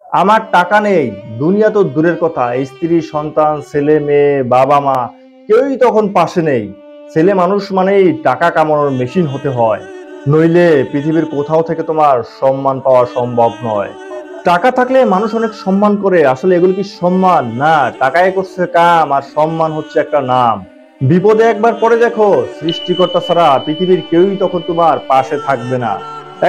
আমার টাকা নেই, দুনিয়া তো দূরের কথা, স্ত্রী সন্তান ছেলে মেয়ে বাবা মা কেউই তখন পাশে নেই। ছেলে মানুষ মানেই টাকা কামানোর মেশিন হতে হয়, নইলে পৃথিবীর কোথাও থেকে তোমার সম্মান পাওয়া সম্ভব নয়। টাকা থাকলে মানুষ অনেক সম্মান করে, আসলে এগুলো কি সম্মান? না, টাকায় করছে কাম আর সম্মান হচ্ছে একটা নাম। বিপদে একবার পড়ে দেখো, সৃষ্টিকর্তা ছাড়া পৃথিবীর কেউই তখন তোমার পাশে থাকবে না।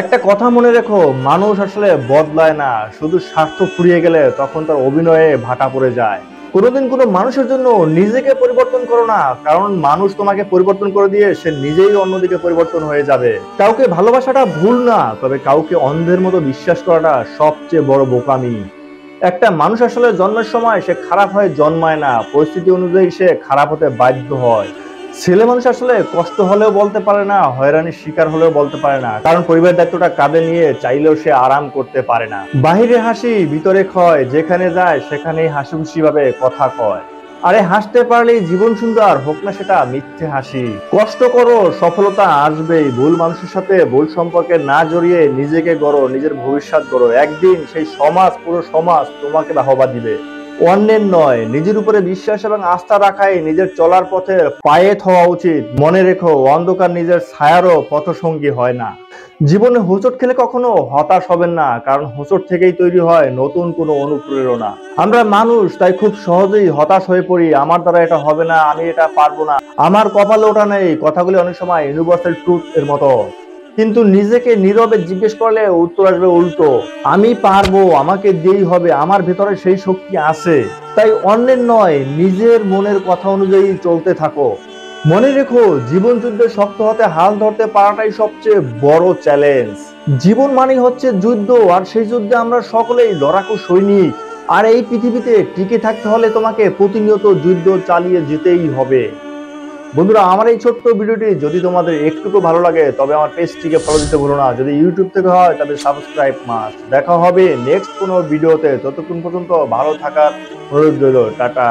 একটা কথা মনে রেখো, মানুষ আসলে বদলায় না, শুধু স্বার্থ ফুরিয়ে গেলে তখন তার অভিনয়ে ভাটা পড়ে যায়। কোনোদিন কোনো মানুষের জন্য নিজেকে পরিবর্তন করো না, কারণ মানুষ তোমাকে পরিবর্তন করে দিয়ে সে নিজেই অন্যদিকে পরিবর্তন হয়ে যাবে। কাউকে ভালোবাসাটা ভুল না, তবে কাউকে অন্ধের মতো বিশ্বাস করাটা সবচেয়ে বড় বোকামি। একটা মানুষ আসলে জন্মের সময় সে খারাপ হয়ে জন্মায় না, পরিস্থিতি অনুযায়ী সে খারাপ হতে বাধ্য হয়। ছেলে মানুষ আসলে কষ্ট হলেও বলতে পারে না, হয়রানির শিকার হলেও বলতে পারে না, কারণ পরিবারের দায়িত্বটা কাঁধে নিয়ে চাইলেও সে আরাম করতে পারে না। বাহিরে হাসি ভিতরে ক্ষয়, যেখানে যায় সেখানেই হাসি খুশি ভাবে কথা কয়। আরে হাসতে পারলেই জীবন সুন্দর, হোক না সেটা মিথ্যে হাসি। কষ্ট করো, সফলতা আসবেই। ভুল মানুষের সাথে ভুল সম্পর্কে না জড়িয়ে নিজেকে গড়ো, নিজের ভবিষ্যৎ গড়ো। একদিন সেই সমাজ, পুরো সমাজ তোমাকে বাহবা দিবে। অন্যের নয়, নিজের উপরে বিশ্বাস এবং আস্থা রাখাই নিজের চলার পথে পায়ে হওয়া উচিত। মনে রেখো, অন্ধকার নিজের ছায়ারও পথসঙ্গী হয় না। জীবনে হোঁচট খেলে কখনো হতাশ হবেন না, কারণ হোঁচট থেকেই তৈরি হয় নতুন কোনো অনুপ্রেরণা। আমরা মানুষ, তাই খুব সহজেই হতাশ হয়ে পড়ি। আমার দ্বারা এটা হবে না, আমি এটা পারবো না, আমার কপালে ওটা নেই। কথাগুলি অনেক সময় ইউনিভার্সাল ট্রুথ এর মতো, কিন্তু নিজেকে নীরবে জিজ্ঞেস করলে উত্তর আসবে উল্টো। আমি পারবো, আমাকে দিয়েই হবে, আমার ভেতরে সেই শক্তি আছে। তাই অন্যের নয়, নিজের মনের কথা অনুযায়ী চলতে থাকো। মনে রেখো, জীবন যুদ্ধে শক্ত হাতে হাল ধরতে পারাটাই সবচেয়ে বড় চ্যালেঞ্জ। জীবন মানে হচ্ছে যুদ্ধ, আর সেই যুদ্ধে আমরা সকলেই লড়াকু সৈনিক। আর এই পৃথিবীতে টিকে থাকতে হলে তোমাকে প্রতিনিয়ত যুদ্ধ চালিয়ে যেতেই হবে। বন্ধুরা, আমার এই ছোট্ট ভিডিওটি যদি তোমাদের একটুকু ভালো লাগে তবে আমার পেজটিকে ফলো দিতে ভুলো না। যদি ইউটিউব থেকে হয় তবে সাবস্ক্রাইব মাস্ট। দেখা হবে নেক্সট কোনো ভিডিওতে, ততক্ষণ পর্যন্ত ভালো থাকার অনুরোধ রইল। টাটা।